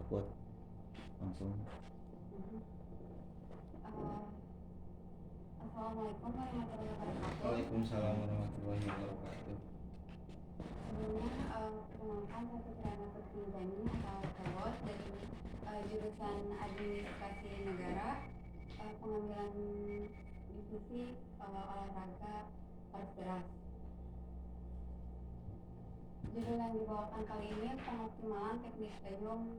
telepon langsung. Assalamualaikum warahmatullahi wabarakatuh. Waalaikumsalam warahmatullahi wabarakatuh. Sebelumnya perkenalkan saya Fitriana Kurniasani atau Kawos dari jurusan Administrasi Negara, pengambilan divisi olahraga paras berat. Judul yang dibawakan kali ini pengoptimalan teknik dayung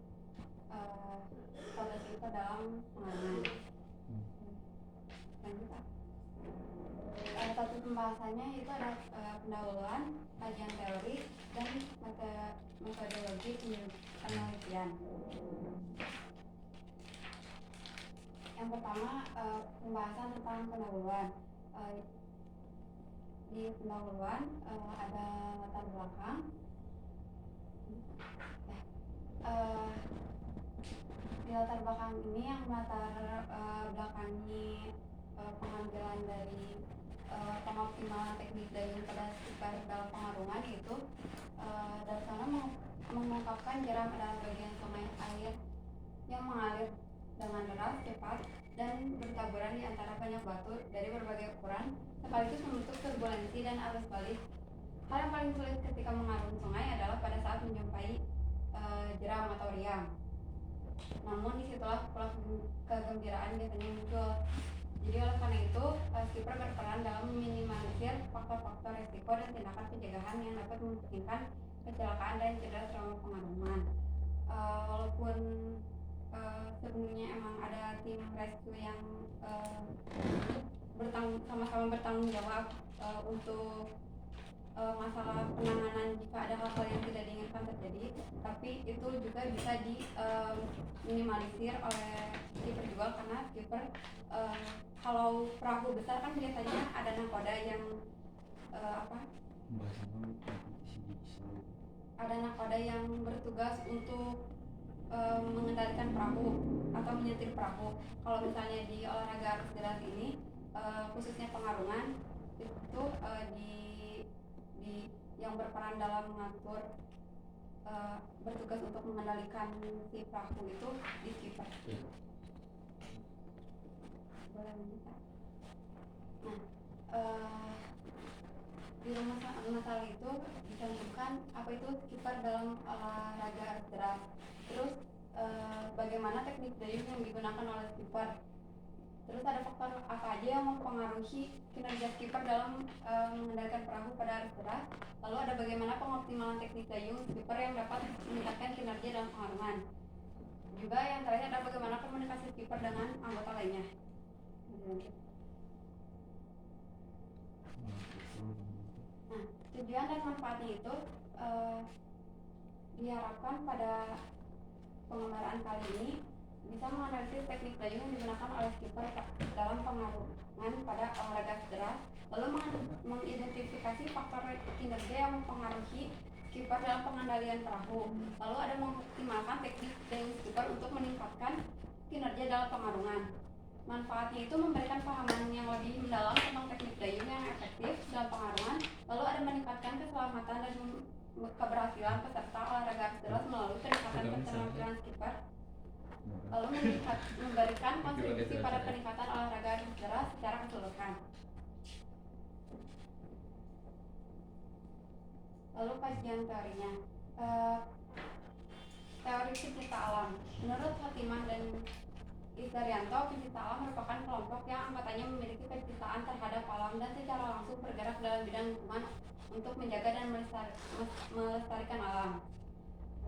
pada kita dalam pengarunan. Lanjut. Satu pembahasannya itu ada pendahuluan, kajian teori, dan metodologi penelitian. Yang pertama, pembahasan tentang pendahuluan. Di pendahuluan ada latar belakang. Di latar belakang ini yang melatar belakangi pengambilan dari pengoptimalan teknik dayung pada skipper dalam pengarungan itu dari sana mengungkapkan jeram adalah bagian sungai air yang mengalir dengan deras, cepat, dan bertaburan di antara banyak batu dari berbagai ukuran sekaligus membentuk turbulensi dan arus balik. Hal yang paling sulit ketika mengarungi sungai adalah pada saat menjumpai jeram atau riam. Namun disitulah pola kegembiraan biasanya muncul. Jadi oleh karena itu, skipper berperan dalam meminimalisir faktor-faktor resiko dan tindakan pencegahan yang dapat memungkinkan kecelakaan dan cedera selama pengarungan. Walaupun sebenarnya emang ada tim rescue yang sama-sama bertanggung jawab untuk masalah penanganan jika ada hal-hal yang tidak diinginkan terjadi, tapi itu juga bisa diminimalisir oleh skipper juga karena skipper kalau perahu besar kan biasanya ada nakoda yang ada nakoda yang bertugas untuk mengendalikan perahu atau menyetir perahu. Kalau misalnya di olahraga arus deras ini khususnya pengarungan itu yang berperan dalam mengatur bertugas untuk mengendalikan si perahu itu di skipper. Nah, di rumus masalah itu ditentukan apa itu skipper dalam olahraga arus deras. Terus bagaimana teknik dayung yang digunakan oleh skipper. Terus ada faktor apa aja yang mempengaruhi kinerja skipper dalam mengendalikan perahu pada arus deras. Lalu ada bagaimana pengoptimalan teknik dayung skipper yang dapat meningkatkan kinerja dalam pengarungan. Juga yang terakhir ada bagaimana komunikasi skipper dengan anggota lainnya. Nah, tujuan dan manfaatnya itu diharapkan pada pengembaraan kali ini bisa menganalisis teknik dayung yang digunakan oleh skipper dalam pengarungan pada olahraga deras, lalu mengidentifikasi faktor kinerja yang mempengaruhi skipper dalam pengendalian perahu, lalu ada mengoptimalkan teknik dayung skipper untuk meningkatkan kinerja dalam pengarungan. Manfaatnya itu memberikan pemahaman yang lebih mendalam tentang teknik dayung yang efektif dalam pengarungan, lalu ada meningkatkan keselamatan dan keberhasilan peserta olahraga arus deras melalui peningkatan keterampilan skipper, lalu memberikan kontribusi pada peningkatan olahraga arus deras secara keseluruhan. Lalu kajian teorinya. Teori pencipta alam. Menurut Fatimah dan Isarianto, pencipta alam merupakan kelompok yang anggotanya memiliki penciptaan terhadap alam dan secara langsung bergerak dalam bidang lingkungan untuk menjaga dan melestarikan alam.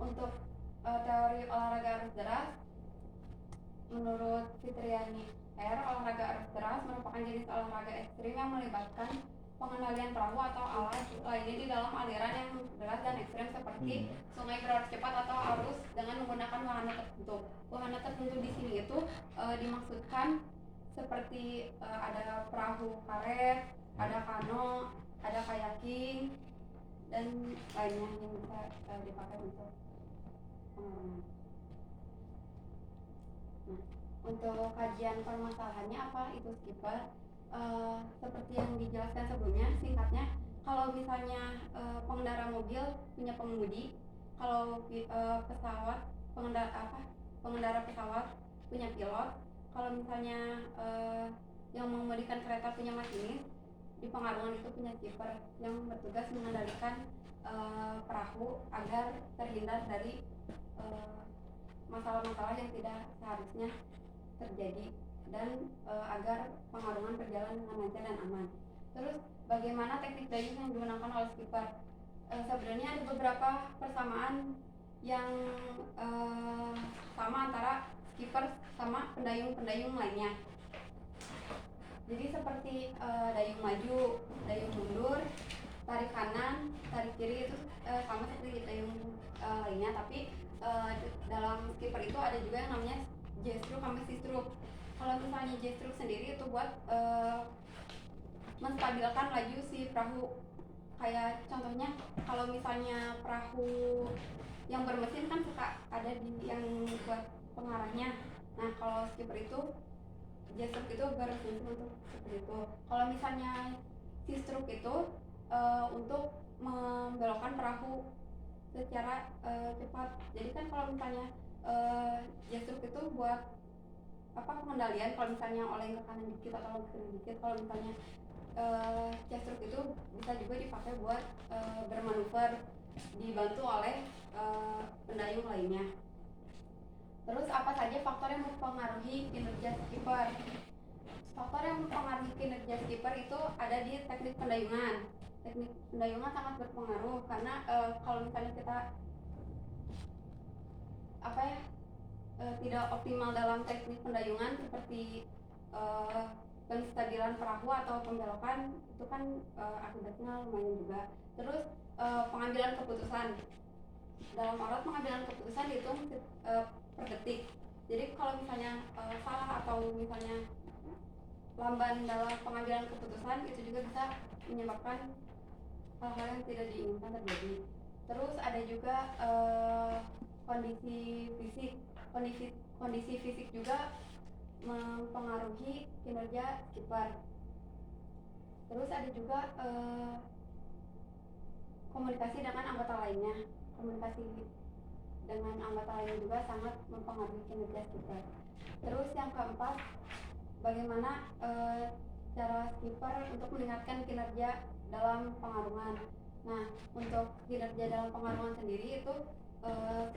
Untuk teori olahraga arus deras, menurut Fitriani R, olahraga arus deras merupakan jenis olahraga ekstrim yang melibatkan pengendalian perahu atau alat lainnya di dalam aliran yang deras dan ekstrim seperti sungai berarus cepat atau arus dengan menggunakan wahana tertentu. Wahana tertentu di sini itu dimaksudkan seperti ada perahu karet, ada kano, ada kayaking, dan lainnya yang bisa dipakai untuk pengarungan. Nah, untuk kajian permasalahannya apa itu skipper? Seperti yang dijelaskan sebelumnya, singkatnya, kalau misalnya pengendara mobil punya pengemudi, kalau pesawat pengendara pesawat punya pilot. Kalau misalnya yang mengemudikan kereta punya masinis, di pengarungan itu punya skipper yang bertugas mengendalikan perahu agar terhindar dari masalah-masalah yang tidak seharusnya terjadi dan agar pengarungan berjalan dengan lancar dan aman. Terus bagaimana teknik dayung yang digunakan oleh skipper? Sebenarnya ada beberapa persamaan yang sama antara skipper sama pendayung-pendayung lainnya. Jadi seperti dayung maju, dayung mundur, tarik kanan, tarik kiri itu sama seperti dayung lainnya, tapi dalam skipper itu ada juga yang namanya J-stroke sama C-stroke. Kalau misalnya J-stroke sendiri itu buat menstabilkan laju si perahu. Kayak contohnya kalau misalnya perahu yang bermesin kan suka ada di yang buat pengarahnya. Nah kalau skipper itu J-stroke itu berfungsi untuk seperti itu. Kalau misalnya C-stroke itu untuk membelokkan perahu secara cepat. Jadi kan kalau misalnya J-stroke itu buat pengendalian, kalau misalnya oleng ke kanan dikit atau oleng ke kiri dikit. Kalau misalnya C-stroke itu bisa juga dipakai buat bermanuver dibantu oleh pendayung lainnya. Terus apa saja faktor yang mempengaruhi kinerja skipper? Faktor yang mempengaruhi kinerja skipper itu ada di teknik pendayungan. Teknik pendayungan sangat berpengaruh karena kalau misalnya kita tidak optimal dalam teknik pendayungan seperti penstabilan perahu atau pembelokan, itu kan akibatnya lumayan juga. Terus pengambilan keputusan. Dalam alat pengambilan keputusan dihitung per detik. Jadi kalau misalnya salah atau misalnya lamban dalam pengambilan keputusan, itu juga bisa menyebabkan hal-hal yang tidak diinginkan terjadi. Terus ada juga kondisi fisik juga mempengaruhi kinerja skipper. Terus ada juga komunikasi dengan anggota lainnya. Komunikasi dengan anggota lainnya juga sangat mempengaruhi kinerja skipper. Terus yang keempat, bagaimana cara skipper untuk meningkatkan kinerja dalam pengarungan. Nah, untuk kinerja dalam pengarungan sendiri itu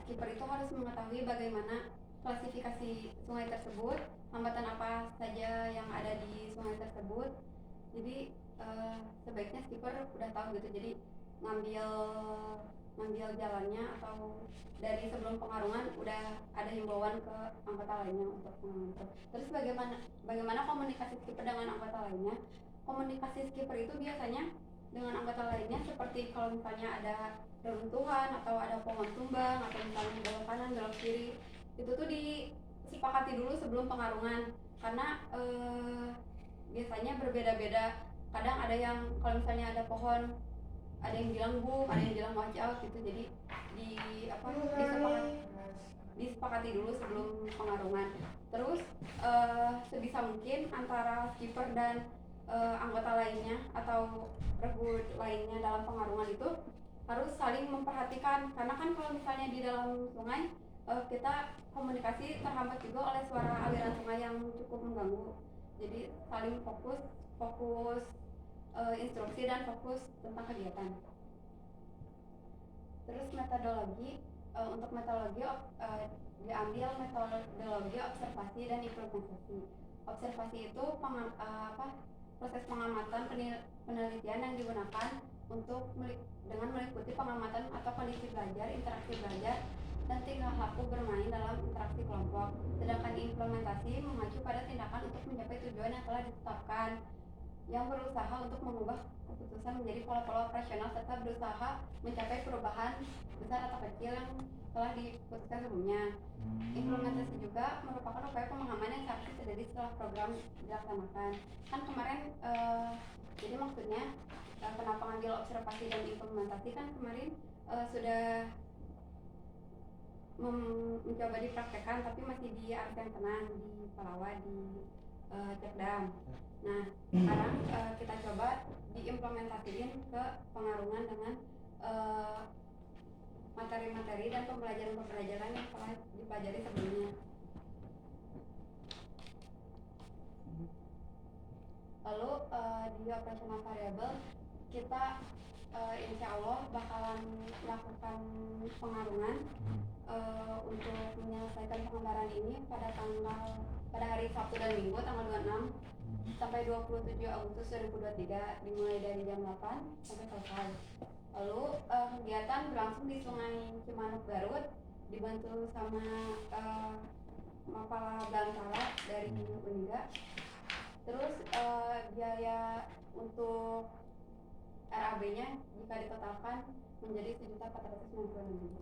skipper itu harus mengetahui bagaimana klasifikasi sungai tersebut, hambatan apa saja yang ada di sungai tersebut. Jadi sebaiknya skipper udah tahu gitu. Jadi ngambil jalannya atau dari sebelum pengarungan udah ada himbauan ke anggota lainnya untuk mengatur. Terus bagaimana komunikasi skipper dengan anggota lainnya? Komunikasi skipper itu biasanya dengan anggota lainnya seperti kalau misalnya ada reruntuhan atau ada pohon tumbang atau misalnya belok kanan belok kiri, itu tuh disepakati dulu sebelum pengarungan karena biasanya berbeda-beda. Kadang ada yang kalau misalnya ada pohon, ada yang bilang boom, ada yang bilang watch out gitu. Jadi disepakati dulu sebelum pengarungan. Terus sebisa mungkin antara skipper dan anggota lainnya atau regu lainnya dalam pengarungan itu harus saling memperhatikan, karena kan kalau misalnya di dalam sungai kita komunikasi terhambat juga oleh suara aliran sungai yang cukup mengganggu. Jadi saling fokus instruksi dan fokus tentang kegiatan. Terus metodologi, untuk metodologi diambil metodologi observasi dan implementasi. Observasi itu proses pengamatan penelitian yang digunakan untuk dengan meliputi pengamatan atau kondisi belajar, interaksi belajar, dan tingkah laku bermain dalam interaksi kelompok. Sedangkan implementasi mengacu pada tindakan untuk mencapai tujuan yang telah ditetapkan, yang berusaha untuk mengubah keputusan menjadi pola-pola operasional serta berusaha mencapai perubahan besar atau kecil yang telah diputuskan sebelumnya. Implementasi juga merupakan upaya pemahaman yang seharusnya terjadi setelah program dilaksanakan. Kan kemarin jadi maksudnya kenapa ngambil observasi dan implementasi, kan kemarin sudah mencoba dipraktekkan tapi masih di Arsen Tenang, di Palawa, di Cekdam. Nah, sekarang kita coba diimplementasiin ke pengarungan dengan materi-materi dan pembelajaran-pembelajaran yang telah dipelajari sebelumnya. Lalu di operasional variabel kita insya Allah bakalan melakukan pengarungan untuk menyelesaikan pengembaraan ini pada hari Sabtu dan Minggu tanggal 26 sampai 27 Agustus 2023 dimulai dari jam 8 sampai selesai. Lalu kegiatan berlangsung di Sungai Cimanuk Garut dibantu sama Mapala Belantara dari Uniga. Terus biaya untuk RAB-nya jika ditotalkan menjadi 1.496.000.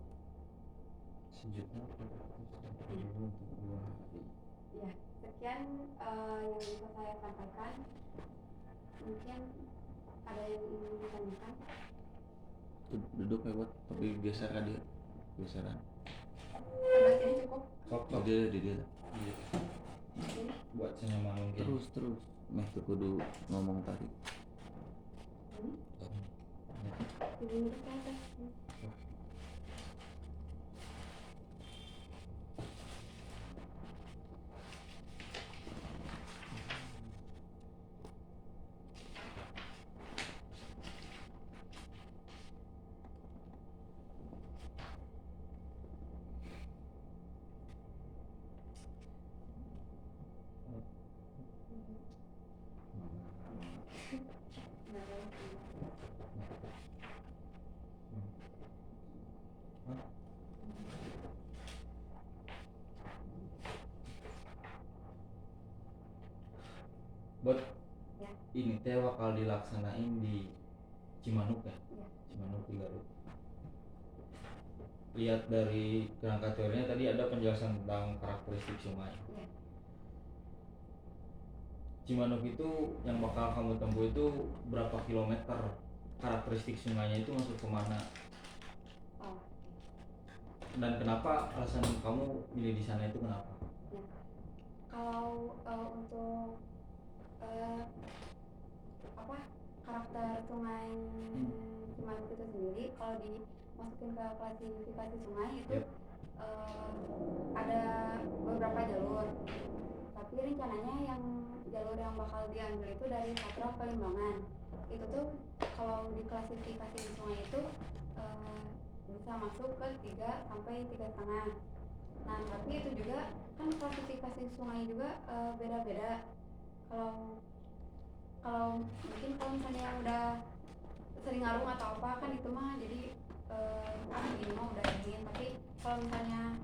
1.496.000 untuk 2 hari. Ya, sekian yang bisa saya sampaikan. Mungkin ada yang ingin ditanyakan? Duduk lewat tapi geser kan dia geseran Sebelah sini cukup. Sok. di dia Iya. Ini Buat senyaman mungkin. terus meh tuh kudu ngomong tadi ini ke atas. Buat Ya. ini teh bakal dilaksanain di Cimanuk ya? Ya. Cimanuk di Garut. Lihat dari kerangka teorinya tadi ada penjelasan tentang karakteristik sungai. Ya. Cimanuk itu yang bakal kamu tempuh itu berapa kilometer? Karakteristik sungainya itu masuk kemana? Oh. Dan kenapa alasan kamu milih di sana itu kenapa? Ya. Kalau untuk karakter sungai Cimanuk itu sendiri, kalau dimasukin ke klasifikasi sungai itu Yep. ada beberapa jalur, tapi rencananya yang jalur yang bakal diambil itu dari Patra ke Limbangan. Itu tuh kalau di klasifikasi di sungai itu bisa masuk ke 3 sampai 3,5. Nah, tapi itu juga kan klasifikasi sungai juga beda-beda. Kalau mungkin kalau misalnya yang udah sering ngarung atau apa kan itu mah jadi ini mah udah ingin, tapi kalau misalnya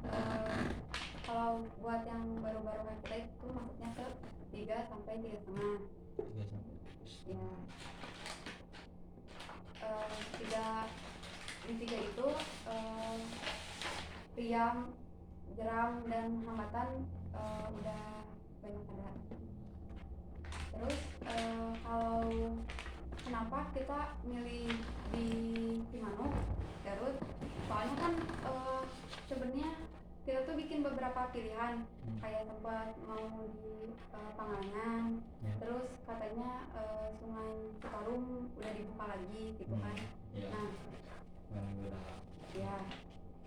kalau buat yang baru-baru kayak kita itu maksudnya ke 3 sampai 3,5. 3 sampai. Ya. Di 3 itu riam, jeram dan hambatan udah banyak ada. Terus kalau kenapa kita milih di Cimanuk, Garut? Soalnya kan sebenarnya kita tuh bikin beberapa pilihan, kayak tempat mau di Pangalengan, Ya. terus katanya Sungai Citarum udah dibuka lagi gitu kan. Iya. Nah, Memang beda. ya.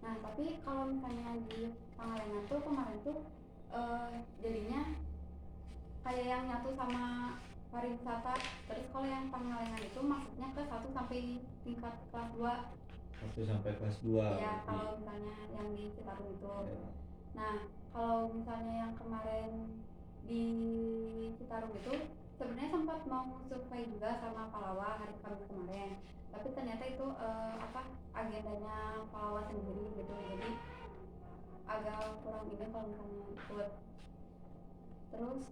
Nah, tapi kalau misalnya di Pangalengan tuh kemarin tuh jadinya kayak yang nyatu sama pariwisata. Terus kalau yang Pangalengan itu maksudnya ke 1 sampai tingkat kelas 2. 1 sampai kelas 2. Ya, kalau misalnya yang di Citarum itu. Ya. Nah, kalau misalnya yang kemarin di Citarum itu sebenarnya sempat mau survei juga sama Palawa hari Kamis kemarin. Tapi ternyata itu agendanya Palawa sendiri gitu. Jadi agak kurang ini kalau misalnya ikut. Terus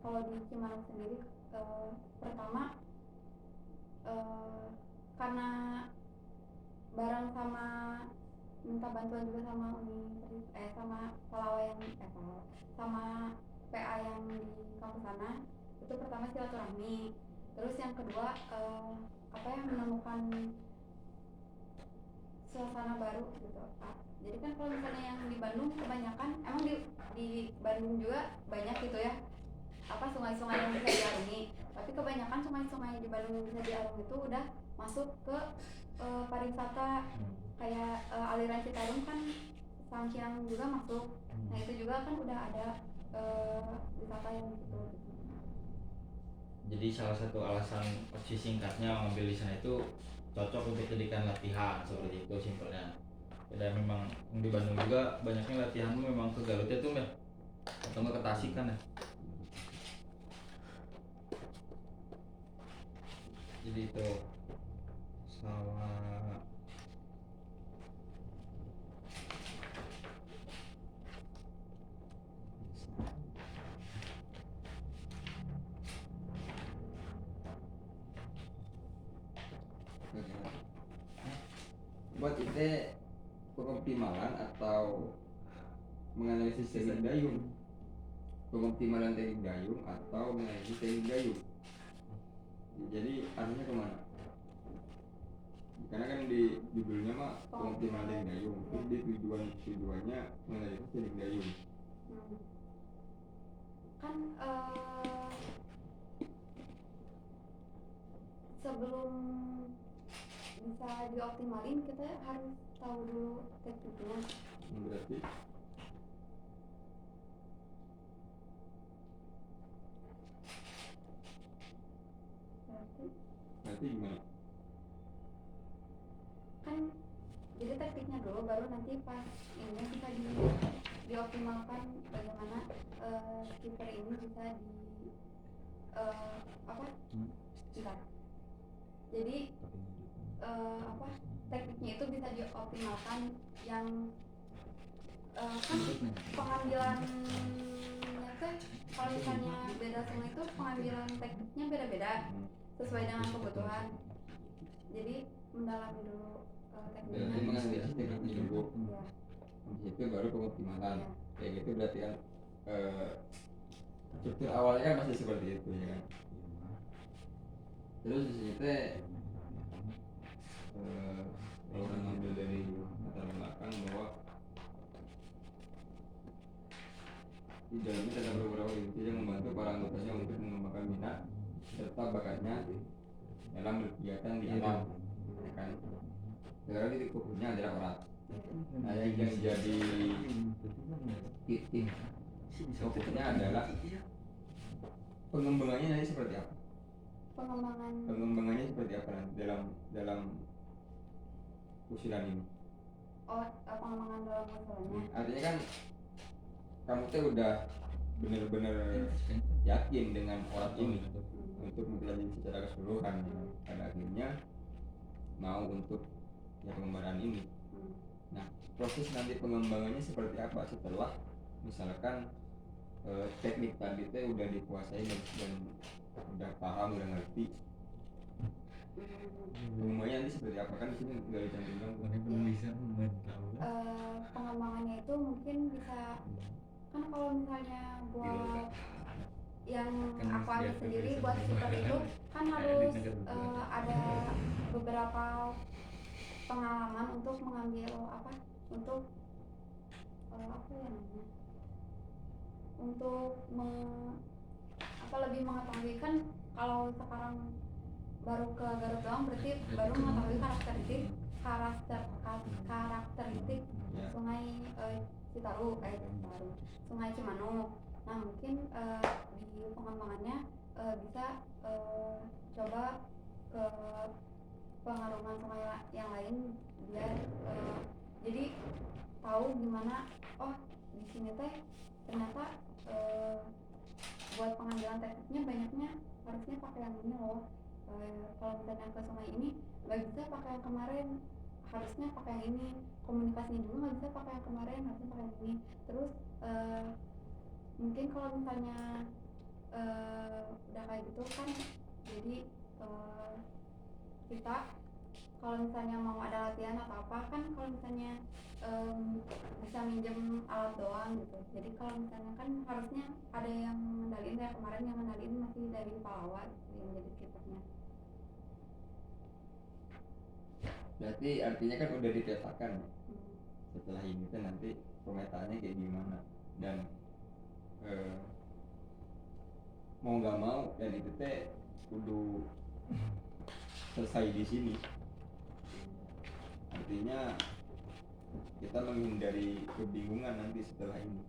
kalau di Cimanuk sendiri pertama karena bareng sama minta bantuan juga sama sama Palawa yang sama PA yang di kampus sana, itu pertama silaturahmi. Terus yang kedua menemukan suasana baru gitu. Jadi kan kalau misalnya yang di Bandung kebanyakan emang di Bandung juga banyak gitu ya sungai-sungai yang bisa diarungi, tapi kebanyakan sungai-sungai di Bandung yang bisa diarungi itu udah masuk ke pariwisata. kayak aliran Citarum kan Samsiang juga masuk. Nah itu juga kan udah ada wisata yang gitu. Jadi salah satu alasan opsi singkatnya mengambil di sana itu cocok untuk jadikan latihan seperti itu simpelnya. Dan memang di Bandung juga banyaknya latihan memang ke Garut itu ya, atau nggak ke Tasik kan ya. Jadi itu sama buat itu pengoptimalan atau menganalisis teknik dayung, pengoptimalan teknik dayung atau menganalisis teknik dayung. Jadi arahnya kemana? Karena kan di judulnya mah pengoptimalan teknik dayung, jadi tujuannya menganalisis teknik dayung. Kan sebelum bisa dioptimalin kita harus tahu dulu tekniknya. Berarti gimana? Kan jadi tekniknya dulu baru nanti pas ini bisa dioptimalkan bagaimana skipper ini bisa di bentar. Jadi tekniknya itu bisa dioptimalkan yang kan pengambilannya teh kalau misalnya beda semua itu pengambilan tekniknya beda-beda sesuai dengan kebutuhan. Jadi mendalami dulu Berarti tekniknya. menganalisis tekniknya dulu. Iya. Habis itu baru pengoptimalan. Iya. Kayak gitu berarti kan struktur awalnya kan masih seperti itu ya kan. Terus di sini teh kalau kita ngambil dari latar belakang bahwa di dalamnya terdapat beberapa inti yang membantu para anggotanya untuk mengembangkan minat serta bakatnya dalam berkegiatan di alam, ya kan? Sekarang titik fokusnya adalah orang. Nah, yang jadi titik fokusnya adalah pengembangannya nanti seperti apa? Pengembangannya seperti apa nanti dalam usulan ini? Pengembangan dalam usulannya. Artinya kan kamu tuh udah benar-benar yakin dengan orang ini untuk mempelajari secara keseluruhan. Pada akhirnya mau untuk ya pengembangan ini. Nah, proses nanti pengembangannya seperti apa setelah misalkan teknik tadi teh udah dikuasai dan udah paham, udah ngerti. Pengembangannya nanti seperti apa, kan di sini nggak dicantumkan. belum bisa tahu. Pengembangannya itu mungkin bisa kan kalau misalnya buat yang aku ambil sendiri buat skipper itu kan harus ada beberapa pengalaman untuk mengambil untuk lebih mengetahui kan kalau sekarang baru ke Garut doang berarti baru mengetahui karakteristik sungai Citarum, sungai Cimanuk. Nah mungkin di pengembangannya bisa coba ke pengarungan sungai yang lain biar jadi tahu gimana di sini teh ternyata buat pengambilan tekniknya banyaknya harusnya pakai yang ini loh. Kalau misalnya ke sungai ini nggak bisa pakai yang kemarin, harusnya pakai yang ini. Komunikasinya juga nggak bisa pakai yang kemarin, harusnya pakai yang ini. Terus mungkin kalau misalnya udah kayak gitu kan jadi kita kalau misalnya mau ada latihan atau apa kan kalau misalnya bisa minjem alat doang gitu. Jadi kalau misalnya kan harusnya ada yang ngendalin kayak kemarin yang ngendalin masih dari Palawan yang jadi skippernya. Berarti artinya kan udah dipetakan setelah ini kan nanti pemetaannya kayak gimana dan mau nggak mau dan itu teh kudu selesai di sini. artinya kita menghindari kebingungan nanti setelah ini.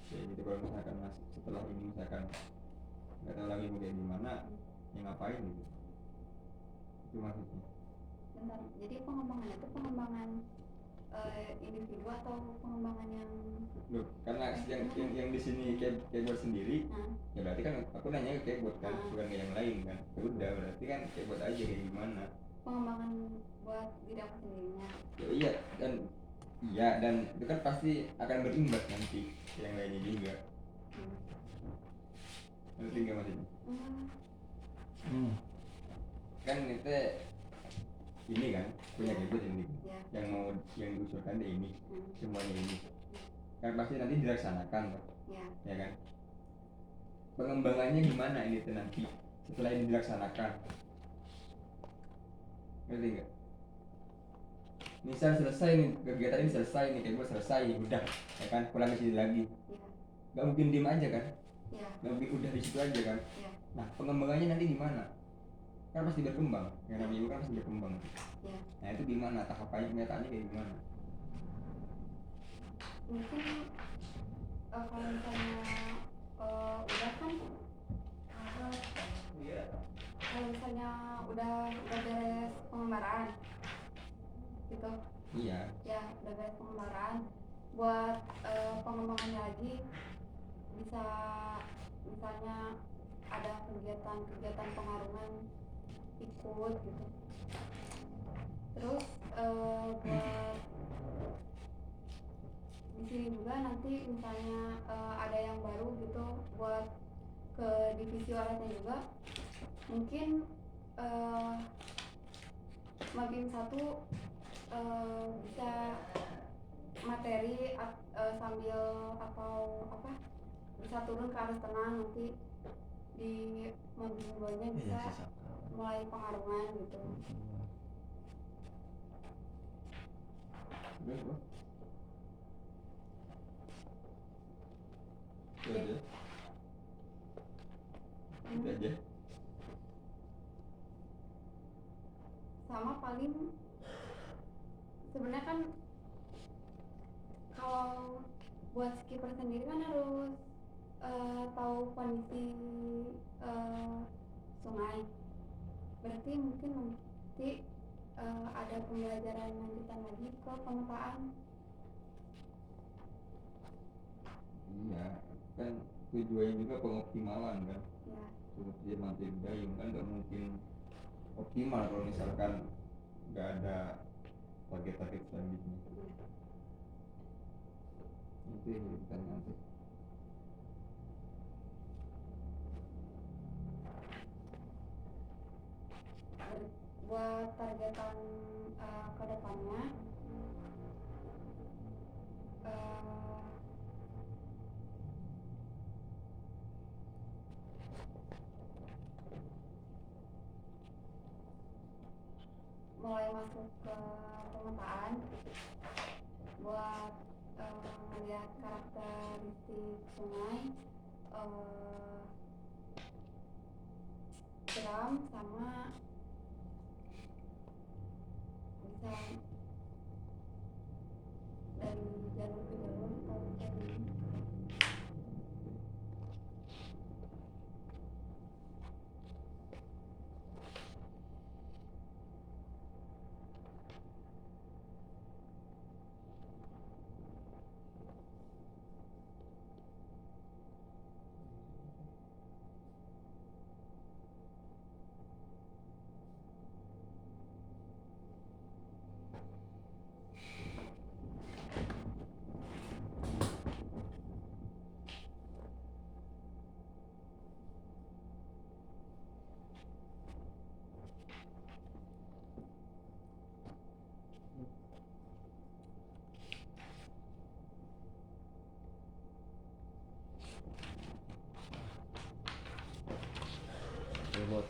Ya, jadi kalau misalkan setelah ini misalkan nggak tahu lagi mau kayak gimana, ya ngapain gitu. Itu maksudnya. Bentar, jadi pengembangan itu pengembangan individu atau pengembangan yang Loh, karena yang di sini keyboard sendiri, ya berarti kan aku nanya ke keyboard kan, bukan ke yang lain kan. Ya udah, berarti kan keyboard aja kayak gimana. pengembangan buat diri aku sendirinya. Ya, iya dan itu kan pasti akan berimbas nanti ke yang lainnya juga. Ngerti nggak maksudnya? Kan kita ini kan punya keyboard ini, Ya. yang diusulkan deh ini, semuanya ini. Kan pasti nanti dilaksanakan kan, ya kan? Pengembangannya gimana ini tuh nanti setelah ini dilaksanakan? Ngerti nggak? Misal selesai nih kegiatan ini, selesai nih keyboard selesai, udah, ya kan? Pulang ke sini lagi. Gak mungkin diem aja kan? Gak mungkin udah di situ aja kan? Nah pengembangannya nanti gimana? Kan pasti berkembang, yang namanya ibu kan pasti berkembang. Nah itu gimana tahapannya, kenyataannya kayak gimana? Mungkin kalau misalnya udah kan kalau misalnya udah beres pengembaraan gitu Iya. ya, udah beres pengembaraan, buat pengembangannya lagi bisa misalnya ada kegiatan pengarungan ikut gitu. Terus buat di sini juga nanti misalnya ada yang baru gitu buat ke divisi orangnya juga, mungkin Mabim 1 bisa materi sambil atau apa bisa turun ke arus tenang, nanti di Mabim 2 nya bisa mulai pengarungan gitu. Itu aja. Itu aja. Sama paling sebenarnya kan kalau buat skipper sendiri kan harus tahu kondisi sungai. Berarti mungkin nanti ada pembelajaran lanjutan lagi ke pemetaan. Iya, kan tujuannya juga pengoptimalan kan. Ya. Seperti materi dayung kan nggak mungkin optimal kalau misalkan nggak ada target-target selanjutnya. Itu yang kita nanti. Buat targetan ke depannya mulai masuk ke pemetaan, buat melihat karakteristik sungai, jeram, sama bisa dari jalur ke jalur atau dari Oke bot,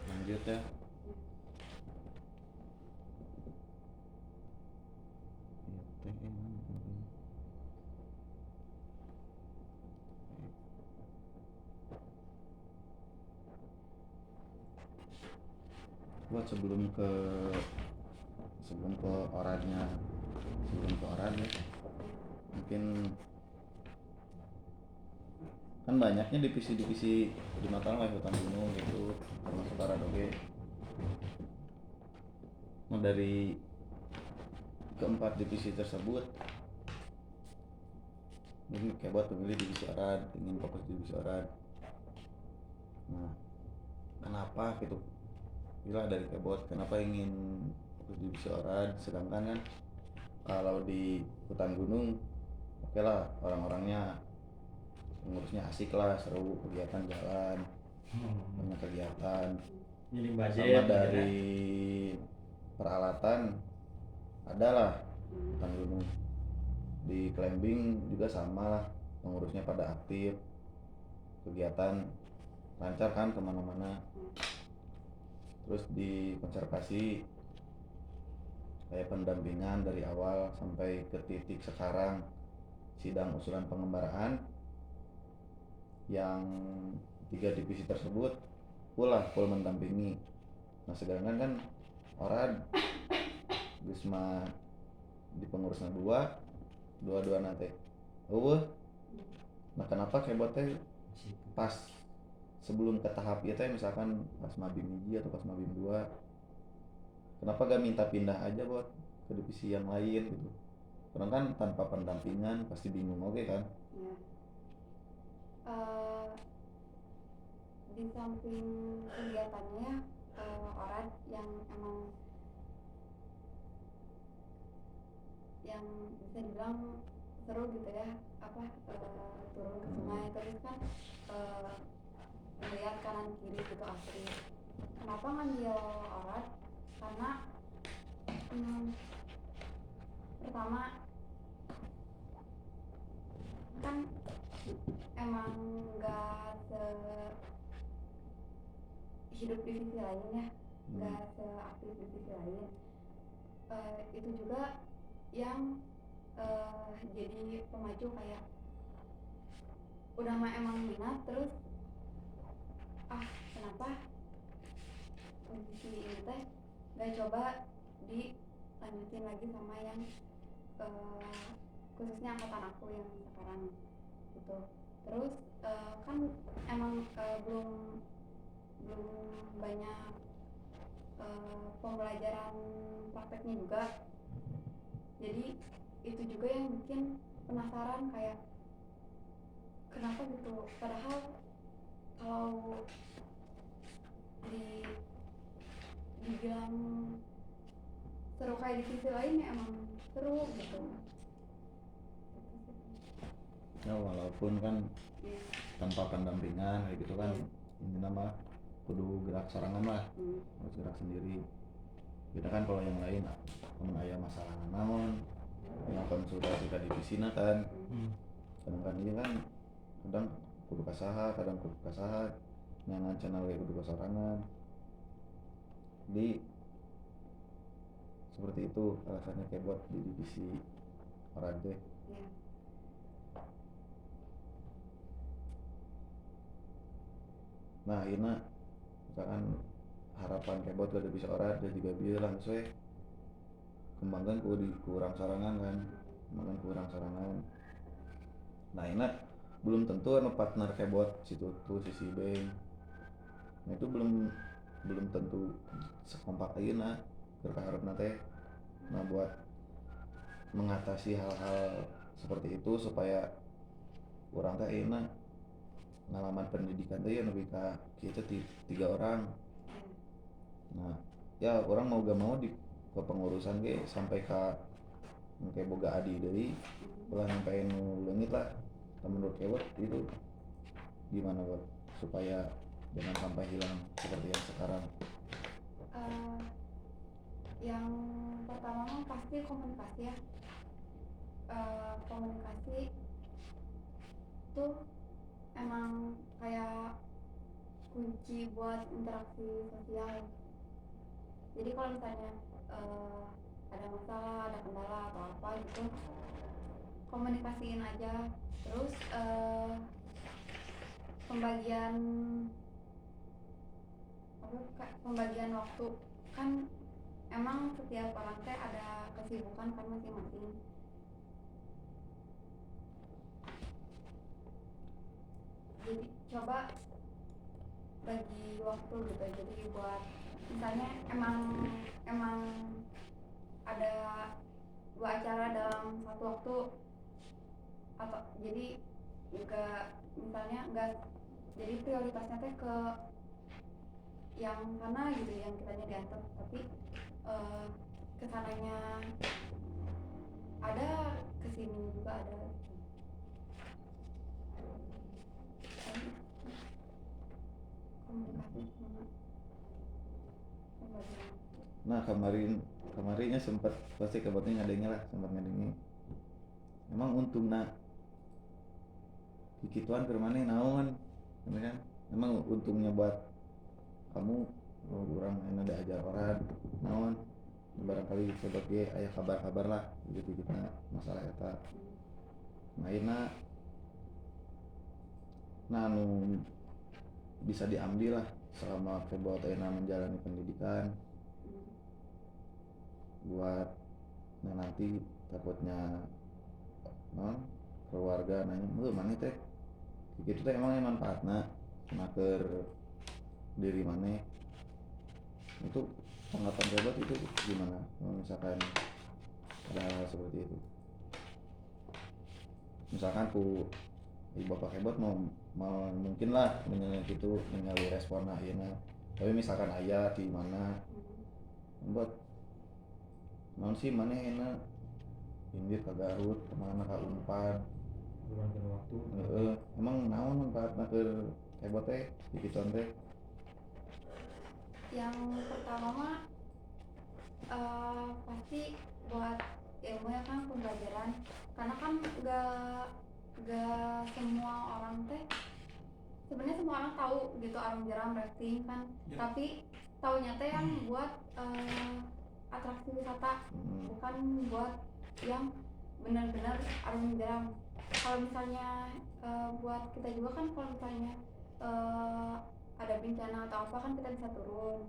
lanjut ya. buat sebelum ke orangnya, mungkin kan banyaknya divisi-divisi di Mataram kayak hutan gunung gitu, termasuk Karadoge. Nah dari keempat divisi tersebut, mungkin kayak buat pemilih divisi orad, ingin fokus di divisi orad. Nah kenapa gitu, bila dari kebot kenapa ingin fokus di divisi orad, sedangkan kan kalau di hutan gunung oke lah, orang-orangnya ngurusnya asik lah, seru, kegiatan jalan, banyak kegiatan. Jadi Sama budget dari peralatan adalah hutan gunung, di climbing juga sama lah, pengurusnya pada aktif, kegiatan lancar kan kemana-mana. Terus di konservasi kayak pendampingan dari awal sampai ke titik sekarang sidang usulan pengembaraan, yang 3 divisi tersebut full mendampingi. Nah sedangkan kan orad Gisma di pengurusnya dua nanti. Nah kenapa kebot teh pas sebelum ke tahap itu misalkan pas Mabim 1 atau pas Mabim 2, kenapa gak minta pindah aja buat ke divisi yang lain gitu? Karena kan tanpa pendampingan pasti bingung oke kan? Ya. Di samping kegiatannya orad yang emang yang bisa dibilang seru gitu ya, turun ke sungai terus kan melihat kanan kiri gitu asri. Kenapa ngambil orad? Karena pertama kan emang nggak hidup divisi lain ya, nggak seaktif divisi lain. Itu juga yang jadi pemacu kayak udah mah emang minat, terus kenapa divisi ini teh nggak coba dilanjutin lagi sama yang khususnya angkatan aku yang sekarang gitu. Terus kan emang belum banyak pembelajaran prakteknya juga, jadi itu juga yang bikin penasaran kayak kenapa gitu, padahal kalau dibilang seru kayak divisi lain ya emang seru gitu. Ya walaupun kan tanpa pendampingan kayak gitu kan, ini nama kudu gerak sorangan lah, harus gerak sendiri. Beda kan kalau yang lain temen ayah masalah naon yang konsultasi ke divisi kan, sedangkan ini kan kadang kudu kasaha, kadang kudu kasaha, nyangan channel kayak kudu sorangan. Jadi seperti itu alasannya kayak buat di divisi orad deh. Nah ini misalkan harapan kayak buat gak bisa orad dan juga bilang sesuai kembangkan kurang sorangan kan, nah ini belum tentu ada partner kayak buat situ tuh sisi beng. Nah itu belum tentu sekompak aja nah berharap nanti. Nah buat mengatasi hal-hal seperti itu supaya orang teh enak ngalaman pendidikan teh ya lebih ke kita 3 orang. Nah ya orang mau gak mau di kepengurusan ge sampai ke kayak boga adi dari ulah nyampein leungit lah. Menurut kewet itu gimana buat supaya jangan sampai hilang seperti yang sekarang? Yang pertama mah pasti komunikasi ya. Komunikasi tuh emang kayak kunci buat interaksi sosial. Jadi kalau misalnya ada masalah, ada kendala atau apa gitu, komunikasiin aja. Terus pembagian waktu kan emang setiap orang teh ada kesibukan kan masing-masing. Jadi coba bagi waktu gitu, jadi buat misalnya emang ada 2 acara dalam satu waktu, atau jadi enggak jadi prioritasnya teh ke yang sana gitu, yang kitanya diantar, tapi kesananya ada, kesini juga ada. Komunikasi sama pembagian. Nah kemarinnya sempat pasti kabarnya ngadengnya lah, sempat ngadengnya. Emang untungna kikituan keur maneh naon, kan? Emang untungnya buat kamu orang main ada ajar orang naon, barangkali coba ge aya kabar-kabar lah gitu kita masalah eta. Maina nah anu bisa diambil lah selama kebot ayeuna menjalani pendidikan buat nanti takutnya keluarga nanya mana teh gitu teh emangnya manfaatna keur diri mana itu. Tanggapan kebot itu gimana misalkan ada seperti itu, misalkan ku bapak kebot mau mungkin lah dengan gitu ningali respon ayeuna, tapi misalkan aya di mana buat naon sih manehna indir ka Garut kemana ka Unpad Luangkeun waktu. emang naon manfaatna keur kebot teh dikituan teh? Yang pertama mah pasti buat ilmu ya kan, pembelajaran, karena kan gak semua orang teh sebenarnya semua orang tahu gitu arung jeram rafting kan, tapi taunya teh yang buat atraksi wisata, bukan buat yang benar-benar arung jeram. Kalau misalnya buat kita juga kan, kalau misalnya ada bencana atau apa kan kita bisa turun.